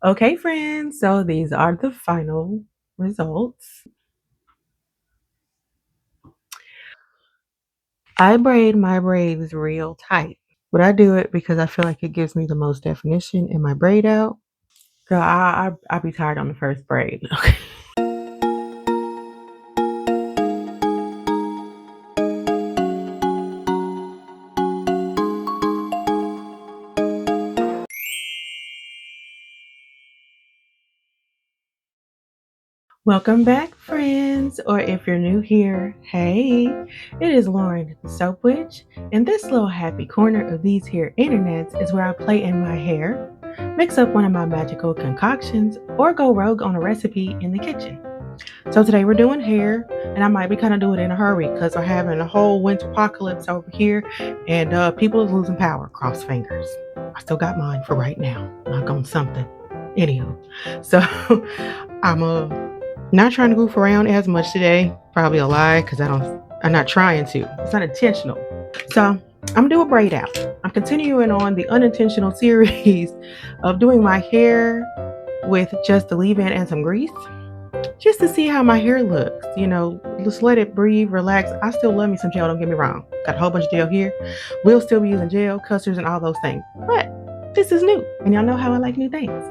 Okay, friends, so these are the final results. I braid my braids real tight, but I do it because I feel like it gives me the most definition in my braid out. Girl, I be tired on the first braid. Okay. Welcome back, friends, or if you're new here, hey, it is Lauren, the Soap Witch, and this little happy corner of these here internets is where I play in my hair, mix up one of my magical concoctions, or go rogue on a recipe in the kitchen. So today we're doing hair, and I might be kind of doing it in a hurry because we're having a whole winter apocalypse over here, and people are losing power. Cross fingers. I still got mine for right now. Knock on something. Anywho, so I'm not trying to goof around as much today. Probably a lie because I'm not trying to. It's not intentional. So I'm gonna do a braid out. I'm continuing on the unintentional series of doing my hair with just the leave-in and some grease, just to see how my hair looks. Just let it breathe, relax. I still love me some gel, don't get me wrong. Got a whole bunch of gel here. We'll still be using gel, custards, and all those things. But this is new, and y'all know how I like new things.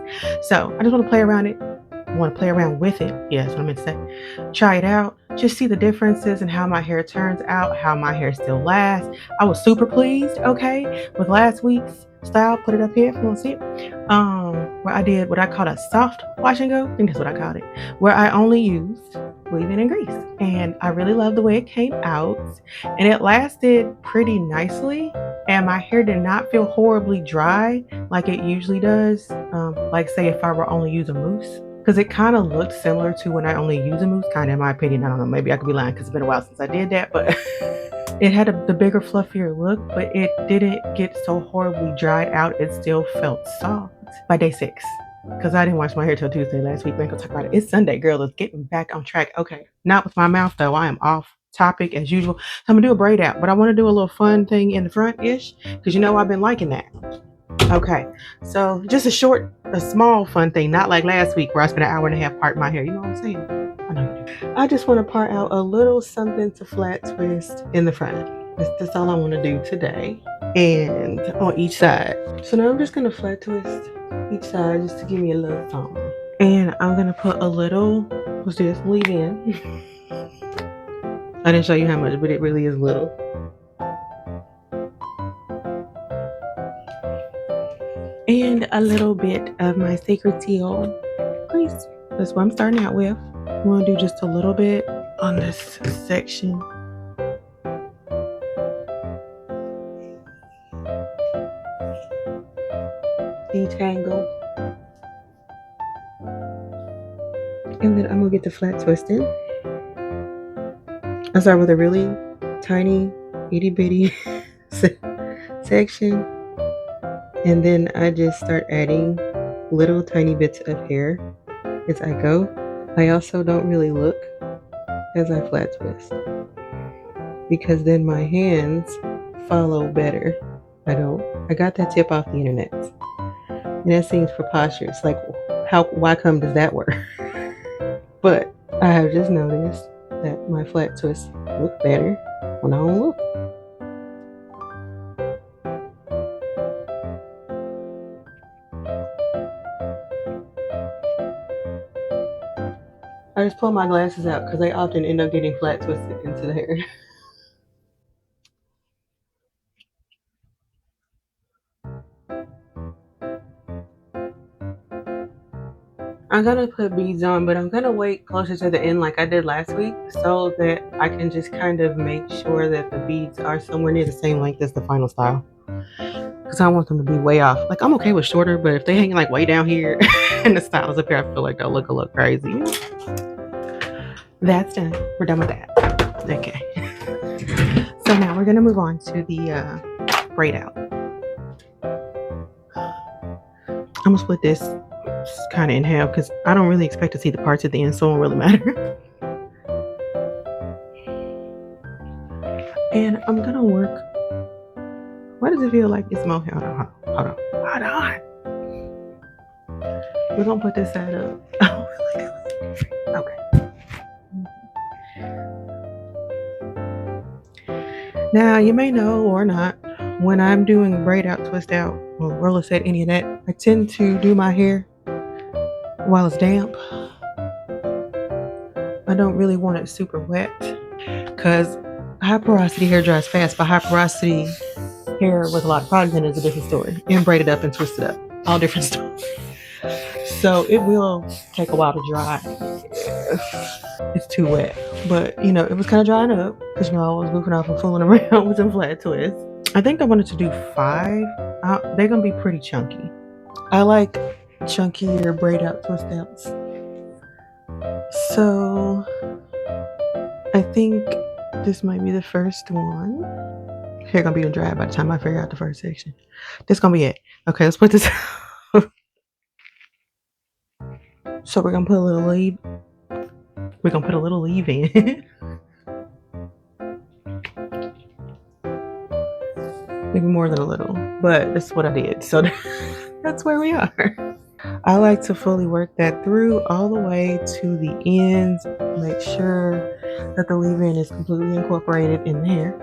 So I just want to play around it. I want to play around with it. Yeah, that's what I meant to say. Try it out. Just see the differences and how my hair turns out, how my hair still lasts. I was super pleased, okay, with last week's style. Put it up here if you want to see it. Where I did what I call a soft wash and go. I think that's what I called it. Where I only used leave-in and grease. And I really love the way it came out. And it lasted pretty nicely. And my hair did not feel horribly dry like it usually does. Like say if I were only using mousse. Because it kind of looked similar to when I only use a mousse, kind of in my opinion. I don't know, maybe I could be lying because it's been a while since I did that, but it had the bigger, fluffier look, but it didn't get so horribly dried out. It still felt soft by day 6. Because I didn't wash my hair till Tuesday last week. We ain't gonna talk about it. It's Sunday, girl. Let's get me back on track. Okay, not with my mouth though. I am off topic as usual. So I'm gonna do a braid out, but I want to do a little fun thing in the front ish because I've been liking that. Okay, so just a small fun thing, not like last week where I spent an hour and a half parting my hair. You know what I'm saying? I know you do. I just want to part out a little something to flat twist in the front. That's all I want to do today, and on each side. So now I'm just gonna flat twist each side just to give me a little something. And I'm gonna put a little, what's this, leave in. I didn't show you how much, but it really is little. And a little bit of my sacred teal grease. That's what I'm starting out with. I'm gonna do just a little bit on this section. Detangle. And then I'm gonna get the flat twisted. I start with a really tiny, itty bitty section. And then I just start adding little tiny bits of hair as I go. I also don't really look as I flat twist because then my hands follow better. I got that tip off the internet. And that seems preposterous. Like, why come does that work? But I have just noticed that my flat twists look better when I don't look. I just pull my glasses out because I often end up getting flat twisted into the hair. I'm gonna put beads on, but I'm gonna wait closer to the end like I did last week so that I can just kind of make sure that the beads are somewhere near the same length as the final style. Because I want them to be way off. Like, I'm okay with shorter, but if they hang like way down here and the styles up here, I feel like they'll look a little crazy. That's done. We're done with that. Okay. So now we're gonna move on to the braid out. I'm gonna split this kind of in half because I don't really expect to see the parts at the end, so it won't really matter. And I'm gonna work. Why does it feel like it's more? Hold on. We're gonna put this side up. Okay. Now you may know or not, when I'm doing braid out, twist out, or roller set, any of that, I tend to do my hair while it's damp. I don't really want it super wet because high porosity hair dries fast, but high porosity hair with a lot of product in it is a different story. And braided up and twisted up, all different stories. So it will take a while to dry. It's too wet, but you know, it was kind of drying up because you know I was goofing off and fooling around with some flat twists. I think I wanted to do 5. They're gonna be pretty chunky. I like chunkier braid out twist outs. So I think this might be the first one. Hair gonna be dry by the time I figure out the first section. This gonna be it. Okay, let's put this. So we're gonna put a little leave. We're gonna put a little leave in. Maybe more than a little, but this is what I did. So that's where we are. I like to fully work that through all the way to the ends. Make sure that the leave-in is completely incorporated in there.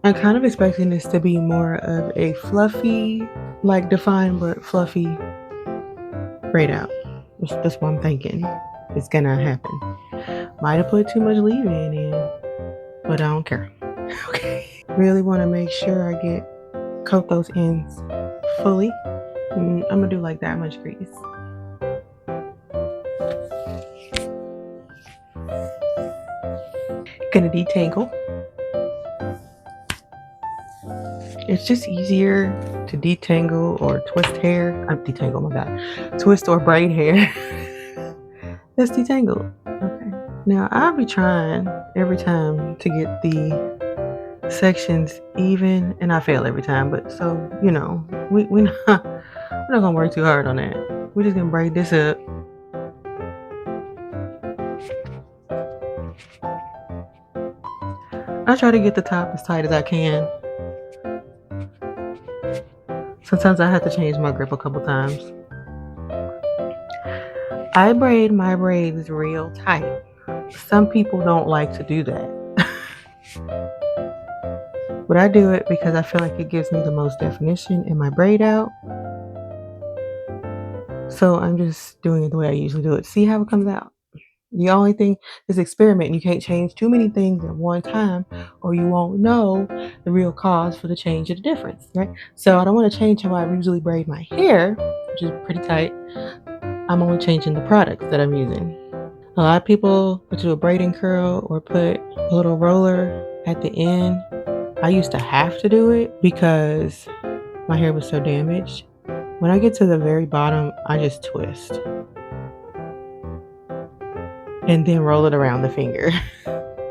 I'm kind of expecting this to be more of a fluffy, like defined but fluffy braid out. That's what I'm thinking is gonna happen. Might have put too much leave-in in, but I don't care. Okay. Really want to make sure I coat those ends fully. I'm gonna do like that much grease. Gonna detangle. It's just easier to detangle or twist hair. Detangle, oh my god. Twist or braid hair. Let's detangle. Okay. Now I'll be trying every time to get the sections even, and I fail every time, but so you know, we're not gonna work too hard on that. We're just gonna braid this up. I try to get the top as tight as I can. Sometimes I have to change my grip a couple times. I braid my braids real tight. Some people don't like to do that. But I do it because I feel like it gives me the most definition in my braid out. So I'm just doing it the way I usually do it. See how it comes out. The only thing is experiment. You can't change too many things at one time or you won't know the real cause for the change or the difference, right? So I don't want to change how I usually braid my hair, which is pretty tight. I'm only changing the products that I'm using. A lot of people would do a braiding curl or put a little roller at the end. I used to have to do it because my hair was so damaged. When I get to the very bottom, I just twist and then roll it around the finger.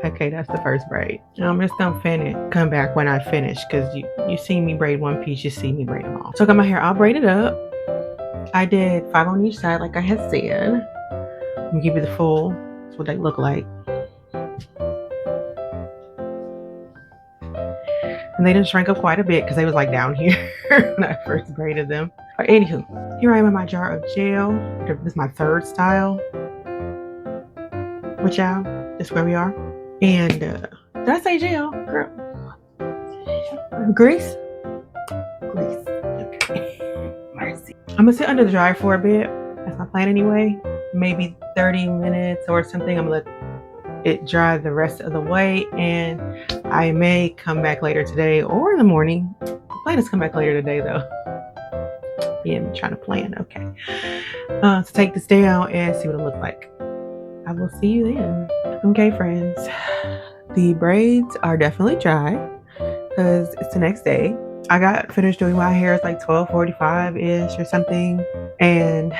Okay, that's the first braid. Now I'm just gonna come back when I finish because you see me braid one piece, you see me braid them all. So I got my hair all braided up. I did 5 on each side like I had said. Let me give you the full. That's what they look like. And they didn't shrink up quite a bit because they was like down here when I first braided them. But anywho, here I am in my jar of gel. This is my third style. With y'all, that's where we are. And did I say gel, girl? Grease? Grease. Okay. Mercy. I'm gonna sit under the dryer for a bit. That's my plan anyway. Maybe 30 minutes or something. I'm gonna let it dry the rest of the way, and I may come back later today or in the morning. The plan is to come back later today though. Yeah, I'm trying to plan. Okay. To take this down and see what it looks like. I will see you then. Okay, friends. The braids are definitely dry because it's the next day. I got finished doing my hair at like 12:45-ish or something. And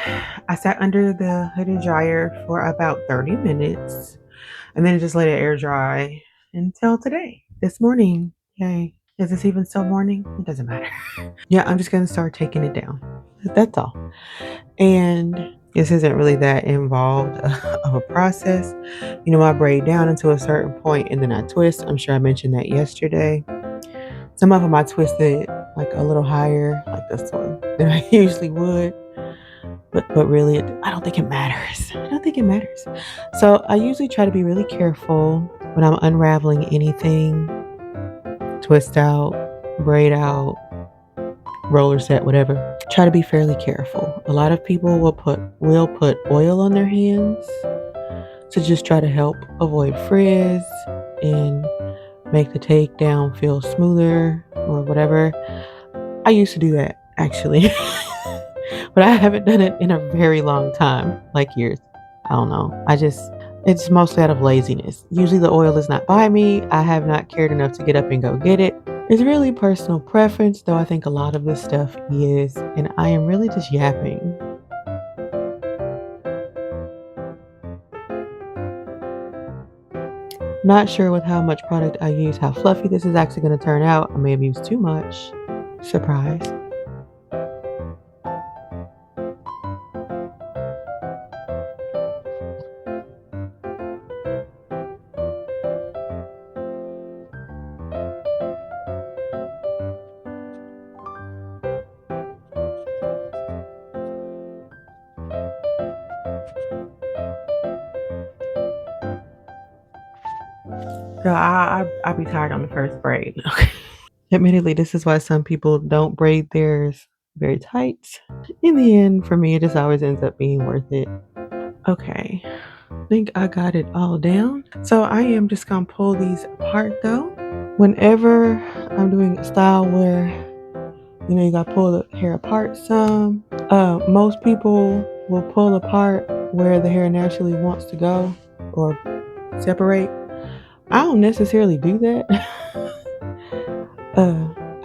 I sat under the hooded dryer for about 30 minutes and then just let it air dry until today, this morning. Yay. Is this even still morning? It doesn't matter. Yeah, I'm just going to start taking it down. That's all. And this isn't really that involved of a process. You know, I braid down until a certain point and then I twist. I'm sure I mentioned that yesterday. Some of them I twisted like a little higher, like this one, than I usually would. But really, I don't think it matters. I don't think it matters. So I usually try to be really careful when I'm unraveling anything, twist out, braid out, roller set, whatever. Try to be fairly careful. A lot of people will put oil on their hands to just try to help avoid frizz and make the takedown feel smoother or whatever. I used to do that actually, but I haven't done it in a very long time, like years. I don't know. It's mostly out of laziness. Usually the oil is not by me. I have not cared enough to get up and go get it. It's really personal preference, though I think a lot of this stuff is, and I am really just yapping. Not sure with how much product I use, how fluffy this is actually going to turn out. I may have used too much. Surprise. So I'll be tired on the first braid. Okay. Admittedly, this is why some people don't braid theirs very tight. In the end, for me, it just always ends up being worth it. Okay, I think I got it all down. So I am just gonna pull these apart though. Whenever I'm doing a style where you gotta pull the hair apart some, most people will pull apart where the hair naturally wants to go or separate. I don't necessarily do that.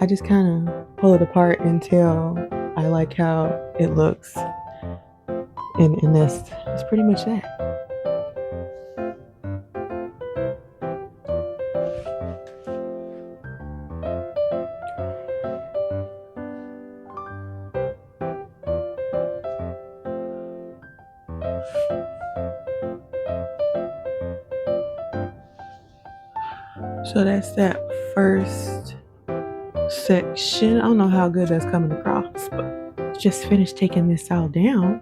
I just kind of pull it apart until I like how it looks, and that's pretty much that. So that's that first section. I don't know how good that's coming across, but just finished taking this all down.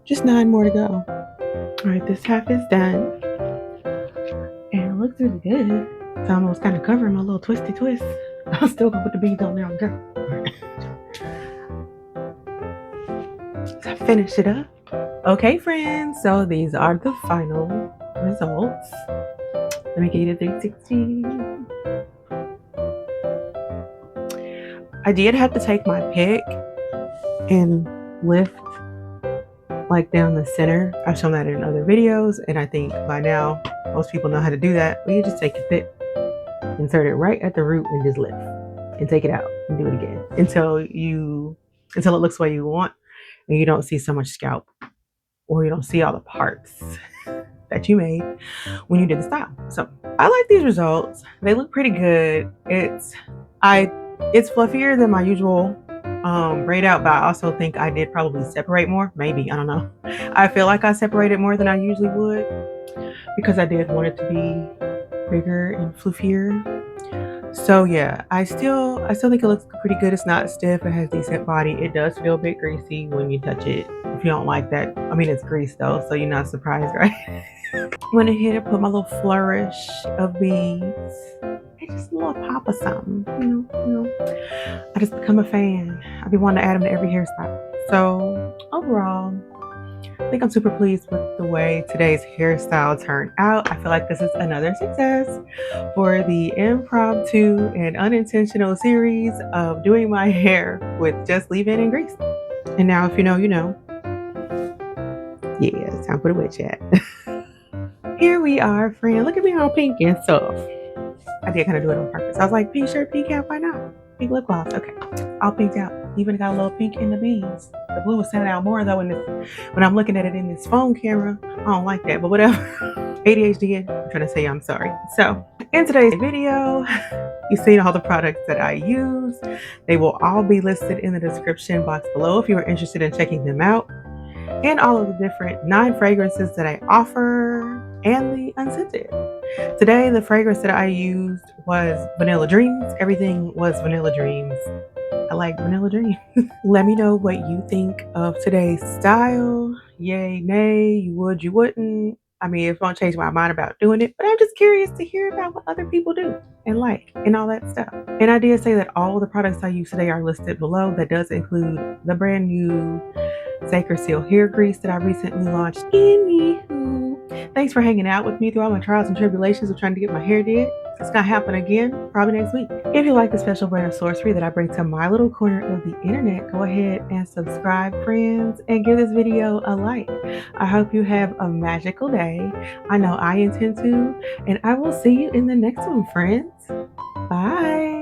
Just 9 more to go. All right, this half is done, and it looks really good. It's almost kind of covering my little twisty twist. I'm still gonna put the beads on there, girl. So I finished it up. Okay, friends. So these are the final results. Let me get you the 360. I did have to take my pick and lift like down the center. I've shown that in other videos, and I think by now most people know how to do that. But you just take your pick, insert it right at the root, and just lift, and take it out and do it again until it looks the way you want, and you don't see so much scalp, or you don't see all the parts that you made when you did the style. So I like these results. They look pretty good. It's fluffier than my usual braid out, but I also think I did probably separate more. Maybe, I don't know. I feel like I separated more than I usually would because I did want it to be bigger and fluffier. So yeah, I still think it looks pretty good. It's not stiff. It has decent body. It does feel a bit greasy when you touch it. If you don't like that, I mean, it's grease though, so you're not surprised, right? Went ahead and put my little flourish of beads. It's just a little pop of something, you know. I just become a fan. I be wanting to add them to every hairstyle. So overall, I think I'm super pleased with the way today's hairstyle turned out. I feel like this is another success for the impromptu and unintentional series of doing my hair with just leave-in and grease. And now if you know, you know. Yeah, it's time for the wet chat. Here we are, friend. Look at me all pink and stuff. I did kind of do it on purpose. I was like, pink shirt, pink cap, why not? Pink lip gloss. Okay. All pinked out. Even got a little pink in the beads. The blue was standing out more though when I'm looking at it in this phone camera. I don't like that, but whatever. ADHD, I'm trying to say I'm sorry. So in today's video, you've seen all the products that I use. They will all be listed in the description box below if you are interested in checking them out. And all of the different 9 fragrances that I offer and the unscented. Today, the fragrance that I used was Vanilla Dreams. Everything was Vanilla Dreams. I like vanilla dream. Let me know what you think of today's style. Yay, nay, you would, you wouldn't. I mean, it won't change my mind about doing it, but I'm just curious to hear about what other people do and like and all that stuff. And I did say that all the products I use today are listed below. That does include the brand new Sacred Seal hair grease that I recently launched. Anywho, thanks for hanging out with me through all my trials and tribulations of trying to get my hair did. It's gonna happen again, probably next week. If you like the special brand of sorcery that I bring to my little corner of the internet, go ahead and subscribe, friends, and give this video a like. I hope you have a magical day. I know I intend to, and I will see you in the next one, friends. Bye.